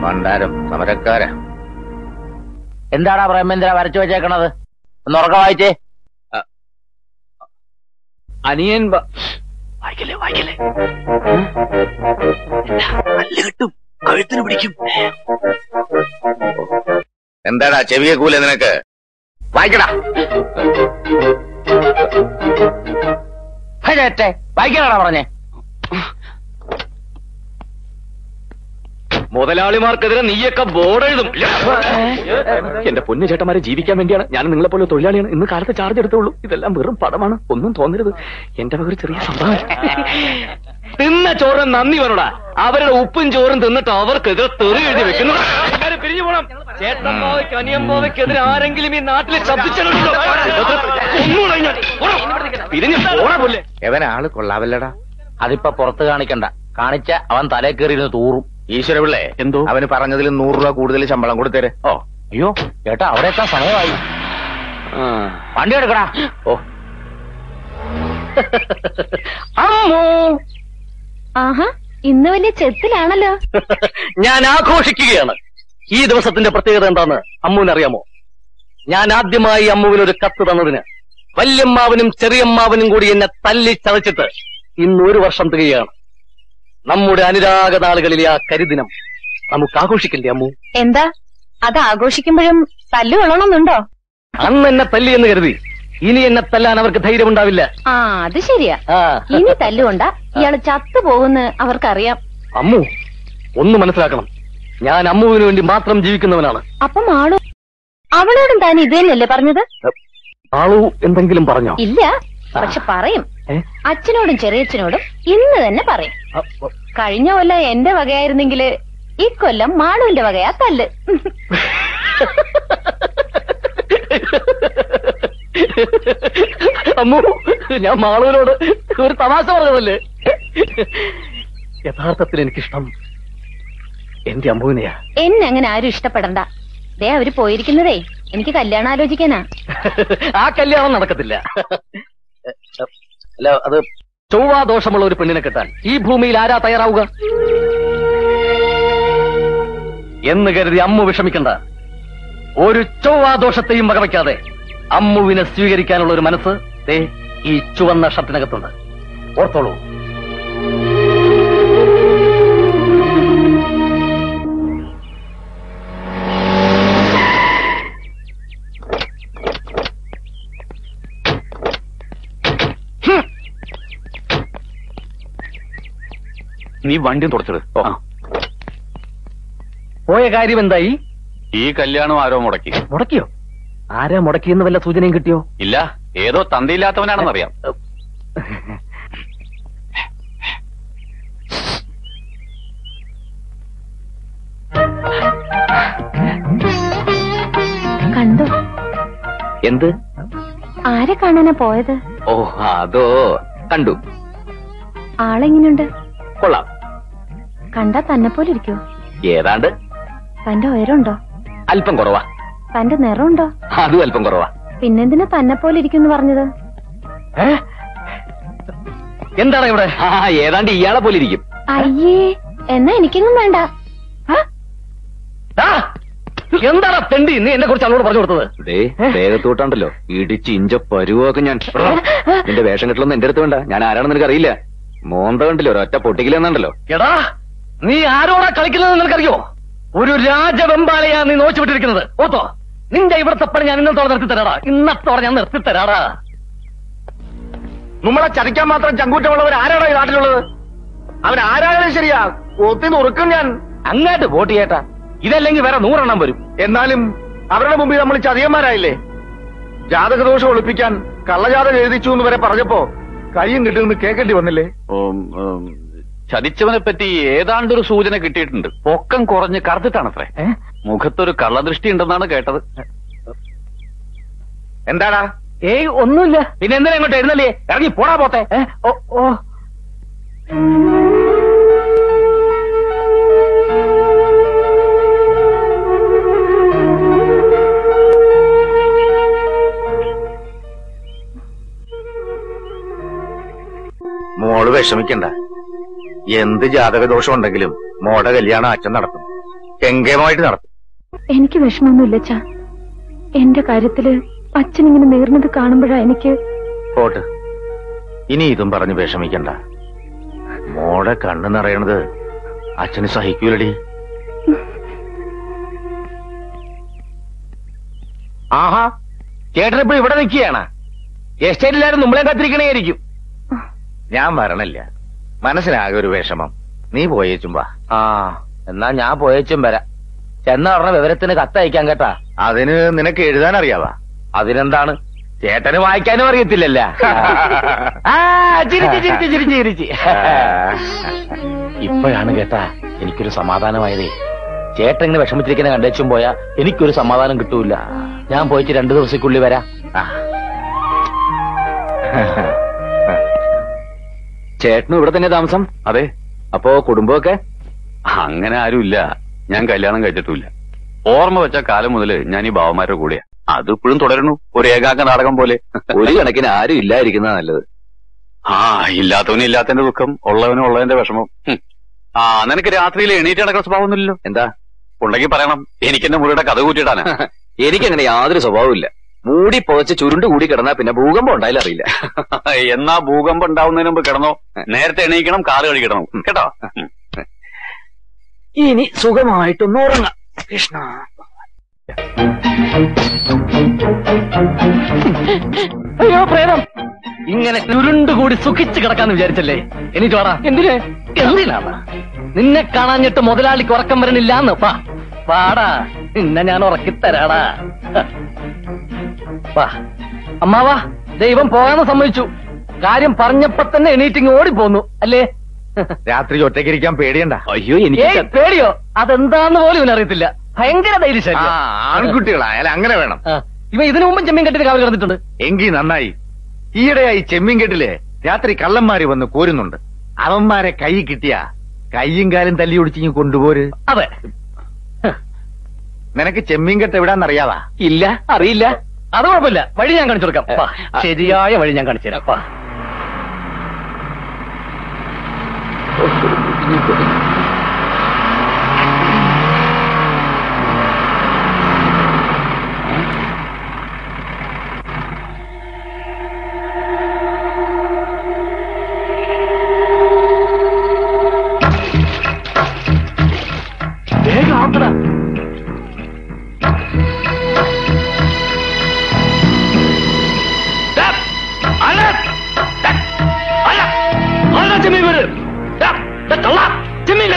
പണ്ടാരം സമരക്കാര. എന്താടാ പ്രേമേന്ദ്ര വരച്ചു വെച്ചേക്കണത്? ഒന്ന് ഉറക്കം വായിച്ചേ. അനിയൻ വായിക്കല്ലേ വായിക്കല്ലേ, നല്ല കിട്ടും, കഴുത്തിന് പിടിക്കും. എന്താടാ ചെവിയെ കൂലെ നിനക്ക്? വായിക്കടാ. വായിക്കണാടാ പറഞ്ഞേ. മുതലാളിമാർക്കെതിരെ നീയൊക്കെ ബോർഡ് എഴുതും. എന്റെ പൊന്നു ചേട്ടന്മാരെ ജീവിക്കാൻ വേണ്ടിയാണ് ഞാൻ നിങ്ങളെപ്പോലെ തൊഴിലാളിയാണ്. ഇന്ന് കാലത്ത് ചാർജ് എടുത്തുള്ളൂ. ഇതെല്ലാം വെറും പടമാണ്, ഒന്നും തോന്നരുത്. എന്റെ വക ഒരു ചെറിയ സംഭവം. തിന്ന ചോറും നന്ദി വരൂടാ. അവരുടെ ഉപ്പും ചോറും തിന്നിട്ട് അവർക്കെതിരെ തെറി എഴുതി വെക്കുന്നു. പിരിഞ്ഞു പോണം. ചേട്ടന്മാവയ്ക്ക് അനിയമ്പാവയ്ക്കെതിരെ ആരെങ്കിലും ഈ നാട്ടിൽ ശബ്ദിച്ചിട്ടുണ്ടോ? പിരിഞ്ഞു പോണ പോലെ. എവൻ ആള് കൊള്ളാവല്ലടാ. അതിപ്പോ പുറത്ത് കാണിക്കണ്ട. കാണിച്ച അവൻ തലേ കയറിയിരുന്ന് തൂറും. ഈശ്വരപിള്ളേ, എന്തോ അവന് പറഞ്ഞതിൽ 100 രൂപ കൂടുതൽ ശമ്പളം കൊടുത്തേരെ. ഓ അയ്യോ ചേട്ടാ, അവിടെ എത്താൻ സമയമായി. വണ്ടി എടുക്കടാ. ഓ അമ്മോ, ആഹാ, ഇന്ന് വലിയ ചെത്തിലാണല്ലോ. ഞാൻ ആഘോഷിക്കുകയാണ്. ഈ ദിവസത്തിന്റെ പ്രത്യേകത എന്താന്ന് അമ്മുവിനറിയാമോ? ഞാൻ ആദ്യമായി അമ്മുവിനൊരു കത്ത് തന്നതിന് വല്യമ്മാവനും ചെറിയമ്മാവനും കൂടി എന്നെ തല്ലി ചതച്ചിട്ട് ഇന്ന് 1 വർഷം തികയാണ്. നമ്മുടെ അനുരാഗ നാളുകളിലെ ആ കരിദിനം നമുക്ക് ആഘോഷിക്കണ്ടേ അമ്മു? എന്താ അത് ആഘോഷിക്കുമ്പോഴും തല്ലു കൊള്ളണമെന്നുണ്ടോ? അന്ന് എന്നെ തല്ലി എന്ന് കരുതി ഇനി എന്നെ തല്ലാൻ അവർക്ക് ധൈര്യമുണ്ടാവില്ല. ആ അത് ശരിയാ. ഇനി തല്ലുകൊണ്ട ഇയാള് ചത്തുപോകുന്ന് അവർക്കറിയാം. അമ്മു ഒന്ന് മനസ്സിലാക്കണം, ഞാൻ അമ്മുവിന് വേണ്ടി മാത്രം ജീവിക്കുന്നവനാണ്. അപ്പം ആളു അവളോടും താൻ ഇത് തന്നെയല്ലേ പറഞ്ഞത്? ആളു എന്തെങ്കിലും പറഞ്ഞോ? ഇല്ല, പക്ഷെ പറയും. അച്ഛനോടും ചെറിയച്ഛനോടും ഇന്ന് തന്നെ പറയും. കഴിഞ്ഞ കൊല്ലം എന്റെ വകയായിരുന്നെങ്കില് ഇക്കൊല്ലം മാളുവിന്റെ വകയാ തല്ല്. അമ്മു, ഞാൻ മാളുവിനോട് ഒരു തമാശ പറഞ്ഞതല്ലേ. യഥാർത്ഥത്തിൽ എനിക്കിഷ്ടം എന്റെ അമ്മുവിനെയാ. എന്നെ അങ്ങനെ ആരും ഇഷ്ടപ്പെടണ്ട. ദേ അവര് പോയിരിക്കുന്നതേ എനിക്ക് കല്യാണം ആലോചിക്കാനാ. ആ കല്യാണം നടക്കത്തില്ല. അല്ല, അത് ചൊവ്വാദോഷമുള്ള ഒരു പെണ്ണിനെ കിട്ടാൻ ഈ ഭൂമിയിൽ ആരാ തയ്യാറാവുക എന്ന് കരുതി അമ്മു വിഷമിക്കണ്ട. ഒരു ചൊവ്വാദോഷത്തെയും വകവയ്ക്കാതെ അമ്മുവിനെ സ്വീകരിക്കാനുള്ള ഒരു മനസ്സ് ഈ ചുവന്ന ഷർട്ടിനകത്തുണ്ട്. ഓർത്തോളൂ. നീ വണ്ടിയും തുടച്ചത് പോയ കാര്യം എന്തായി? ഈ കല്യാണം ആരോ മുടക്കി. മുടക്കിയോ? ആരാ മുടക്കിയെന്ന് വല്ല സൂചനയും കിട്ടിയോ? ഇല്ല, ഏതോ തന്തയില്ലാത്തവനാണെന്നറിയാം. കണ്ടോ? എന്ത്? ആരെ കാണാനാ പോയത്? ഓ അതോ, കണ്ടു. ആളെങ്ങനെയുണ്ട്? കൊള്ളാം. കണ്ടാ തന്നെ പോലെ ഇരിക്കോ? ഏതാണ്ട്. തന്റെ ഉയരമുണ്ടോ? അല്പം കുറവാ. തന്റെ നിറമുണ്ടോ? അതും അല്പം കുറവാ. പിന്നെന്തിനാ തന്നെ പോലെ ഇരിക്കും പറഞ്ഞത്? എന്താണ് ഇവിടെ? ഏതാണ്ട് ഇയാളെ പോലെ ഇരിക്കും. അയ്യേ, എന്നാ എനിക്കൊന്നും വേണ്ട. എന്താണ് തെണ്ടി നീ എന്നെ കുറിച്ച് അവളോട് പറഞ്ഞു കൊടുത്തത്? ദേഹത്തോട്ടാണ്ടല്ലോ ഇടിച്ച് ഇഞ്ച പരുവൊക്കെ ഞാൻ. നിന്റെ വേഷം കെട്ടലൊന്നും എന്റെ അടുത്ത് വേണ്ട. ഞാൻ ആരാണെന്ന് നിനക്ക് അറിയില്ല. മോന്ത കണ്ടില്ലോ, ഒരൊറ്റ പൊട്ടിക്കില്ലെന്നുണ്ടല്ലോ. എടാ, നീ ആരോടാ കളിക്കുന്നത് നിനക്കറിയോ? ഒരു രാജവെമ്പാലയാ നീ നോച്ചുവിട്ടിരിക്കുന്നത്. ഓത്തോ, നിന്റെ ഇവിടത്തെ പണി ഞാൻ ഇന്നത്തോടെ നിർത്തിത്തരാടാ. ഇന്നത്തോടെ ഞാൻ നിർത്തിത്തരാടാ. നമ്മളെ ചതിക്കാൻ മാത്രം ചങ്കൂറ്റമുള്ളവർ ആരാടാ ഈ നാട്ടിലുള്ളത്? അവൻ ആരായാലും ശരിയാ, ഒത്തി നുറുക്കും ഞാൻ. അങ്ങാട്ട് വോട്ട് ചെയ്യട്ടാ. ഇതല്ലെങ്കിൽ വേറെ 100 എണ്ണം വരും. എന്നാലും അവരുടെ മുമ്പിൽ നമ്മൾ ചതിയന്മാരായില്ലേ? ജാതകദോഷം ഒളിപ്പിക്കാൻ കള്ളജാതകം എഴുതിച്ചു എന്ന് വരെ പറഞ്ഞപ്പോ കയ്യും കിട്ടുമെന്ന് കേൾക്കേണ്ടി വന്നില്ലേ? ചതിച്ചവനെ പറ്റി ഏതാണ്ടൊരു സൂചന കിട്ടിയിട്ടുണ്ട്. പൊക്കം കുറഞ്ഞ് കറുത്തിട്ടാണത്രേ. മുഖത്തൊരു കള്ളദൃഷ്ടി ഉണ്ടെന്നാണ് കേട്ടത്. എന്താടാ? ഏയ് ഒന്നുമില്ല. പിന്നെ എന്തിനാ ഇങ്ങോട്ട് എഴുന്നല്ലേ? ഇറങ്ങി പോടാ പോത്തെ. ഓ മോള് വിഷമിക്കണ്ട. എന്ത് ജാതകദോഷം ഉണ്ടെങ്കിലും മോടെ കല്യാണം അച്ഛൻ നടത്തും, കെങ്കേമായിട്ട് നടത്തും. എനിക്ക് വിഷമമൊന്നുമില്ല അച്ഛാ. എന്റെ കാര്യത്തില് അച്ഛൻ ഇങ്ങനെ നേർന്നത് കാണുമ്പോഴാ എനിക്ക്. പോട്ട്, ഇനി ഇതും പറഞ്ഞ് വിഷമിക്കണ്ട. മോടെ കണ്ണ് നിറയണത് അച്ഛന് സഹിക്കൂലടി. ആഹാ, ചേട്ടനിപ്പോ ഇവിടെ നിൽക്കുകയാണ്. എസ്റ്റേറ്റിലാരും നമ്മളെ കാത്തിരിക്കണേയിരിക്കും. ഞാൻ വരണില്ല, മനസ്സിനാകെ ഒരു വിഷമം. നീ പോയേച്ചും വാ. ആ, എന്നാ ഞാൻ പോയേച്ചും വരാം. ചെന്ന ഉടനെ വിവരത്തിന് കത്തയക്കാൻ കേട്ടാ. അതിന് നിനക്ക് എഴുതാൻ അറിയാവാ? അതിനെന്താണ്, ചേട്ടന് വായിക്കാനും അറിയത്തില്ലല്ല. ചിരിച്ച് ഇപ്പോഴാണ് കേട്ടാ എനിക്കൊരു സമാധാനമായതേ. ചേട്ടൻ ഇങ്ങനെ വിഷമിച്ചിരിക്കുന്ന കണ്ടേച്ചും പോയാ എനിക്കൊരു സമാധാനം കിട്ടൂല. ഞാൻ പോയിട്ട് 2 ദിവസക്കുള്ളിൽ വരാം. ചേട്ടനും ഇവിടെ തന്നെ താമസം? അതെ. അപ്പോ കുടുംബമൊക്കെ? അങ്ങനെ ആരുമില്ല. ഞാൻ കല്യാണം കഴിച്ചിട്ടില്ല. ഓർമ്മ വെച്ച കാലം മുതല് ഞാൻ ഈ ബാവന്മാരുടെ കൂടെയാ. അതിപ്പോഴും തുടരുന്നു, ഒരു ഏകാംഗ നാടകം പോലെ. ഒരു കണക്കിന് ആരും ഇല്ലാതിരിക്കുന്നതാ നല്ലത്. ആ, ഇല്ലാത്തവന് ഇല്ലാത്തതിന്റെ ദുഃഖം, ഉള്ളവനും ഉള്ളതിന്റെ വിഷമം. ആ, നിനക്ക് രാത്രിയിൽ എണീറ്റ് നടക്കുന്ന സ്വഭാവമൊന്നുമില്ലല്ലോ. എന്താ ഉണ്ടെങ്കിൽ പറയണം, എനിക്കെന്റെ മുറിയുടെ കഥ കൂട്ടിയിട്ടാണ്. എനിക്കങ്ങനെ യാതൊരു സ്വഭാവമില്ല. മൂടി പുതച്ച് ചുരുണ്ട് കൂടി കിടന്നാ പിന്നെ ഭൂകമ്പം ഉണ്ടായാലും അറിയില്ല. എന്നാ ഭൂകമ്പം ഉണ്ടാവുന്നതിന് മുമ്പ് കിടന്നോ. നേരത്തെ എണീക്കണം, കാറ് കഴുകിടണം കേട്ടോ. ഇനി സുഖമായിട്ടൊന്ന് ഉറങ്ങാം. കൃഷ്ണ, അയ്യോ പ്രേതം, ഇങ്ങനെ ചുരുണ്ടുകൂടി സുഖിച്ച് കിടക്കാന്ന് വിചാരിച്ചല്ലേ? എനിക്ക് വാടാ. എന്തിനാണ് നിന്നെ കാണാഞ്ഞിട്ട് മുതലാളിക്ക് ഉറക്കം വരണില്ലാന്ന്? പാടാ, നിന്നെ ഞാൻ ഉറക്കിത്തരാടാ. വാ അമ്മാവാ, ദൈവം പോകാന്ന് സമ്മതിച്ചു. കാര്യം പറഞ്ഞപ്പോ തന്നെ എണീറ്റിങ് ഓടിപ്പോന്നു അല്ലേ? രാത്രി ഒറ്റയ്ക്കിരിക്കാൻ പേടിയണ്ട. അയ്യോ, എനിക്ക് പേടിയോ? അതെന്താന്ന് പോലും ഇവനറിയത്തില്ല. ഭയങ്കര ധൈര്യശാലി. ആൺകുട്ടികളായാലും അങ്ങനെ വേണം. ഇവ ഇതിനു മുമ്പും ചെമ്മീൻ കെട്ടിന് കാവൽ കിടന്നിട്ടുണ്ട്. എങ്കിൽ നന്നായി. ഈയിടെയായി ചെമ്മീൻ കെട്ടില് രാത്രി കള്ളന്മാര് വന്ന് കോരുന്നുണ്ട്. അവന്മാരെ കൈ കിട്ടിയ കയ്യും കാലും തല്ലി ഒടിച്ചിങ്ങ് കൊണ്ടുപോര്. അതെ. നിനക്ക് ചെമ്മീൻ കെട്ട് എവിടാന്നറിയാവാ? ഇല്ല, അറിയില്ല. അത് കുഴപ്പമില്ല, വഴി ഞാൻ കാണിച്ചു കൊടുക്കാം. ശരിയായ വഴി ഞാൻ കാണിച്ചു തരാം. ചെമ്മീൻ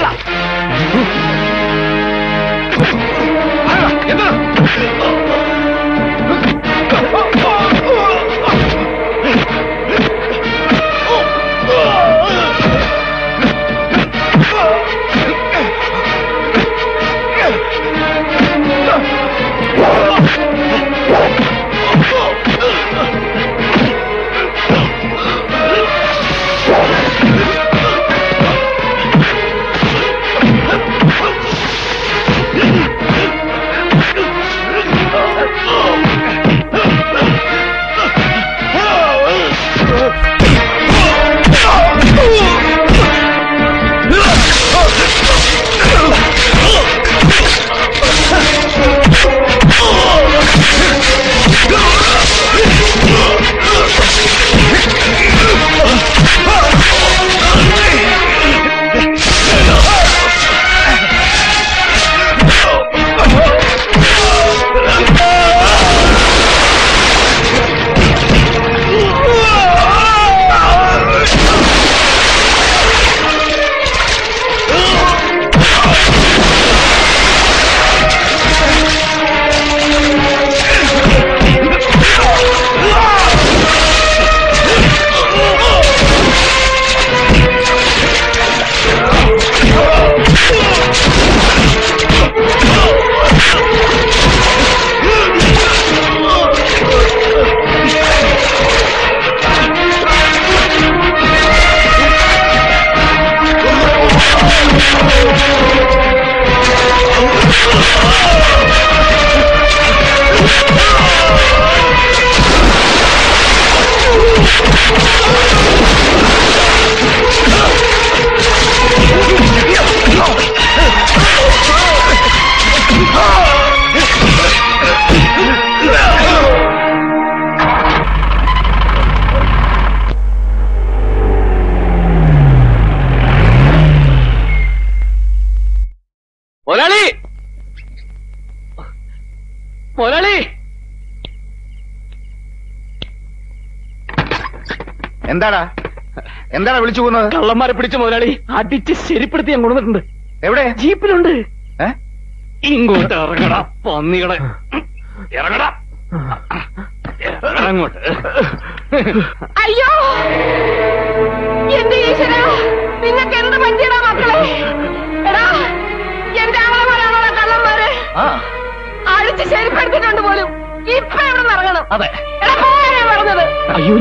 എന്താടാ എന്താണ് വിളിച്ചു പോകുന്നത്? കള്ളന്മാരെ പിടിച്ച മുതലാളി അടിച്ച് ശരിപ്പെടുത്തി ഞാൻ കൊണ്ടുവന്നിട്ടുണ്ട്. എവിടെ? ജീപ്പിലുണ്ട്. ഏ? ഇങ്ങോട്ട് ഇറങ്ങടാ പന്നികളെ, ഇറങ്ങടാ, അങ്ങോട്ട്. അയ്യോ എന്റെ ഈശ്വരാ, നിങ്ങൾക്ക് എന്ത് പറ്റിയടാ മക്കളെ? എടാ എന്റെ ആളമാരാണോ കള്ളന്മാര്? അടിച്ച് ശരിപ്പെടുത്തിയിട്ടുണ്ട് പോലും. ഇപ്പൊ എവിടെ നിന്ന് ഇറങ്ങണം? അതെ. എടാ പോകാനാ പറഞ്ഞത്. അയ്യോ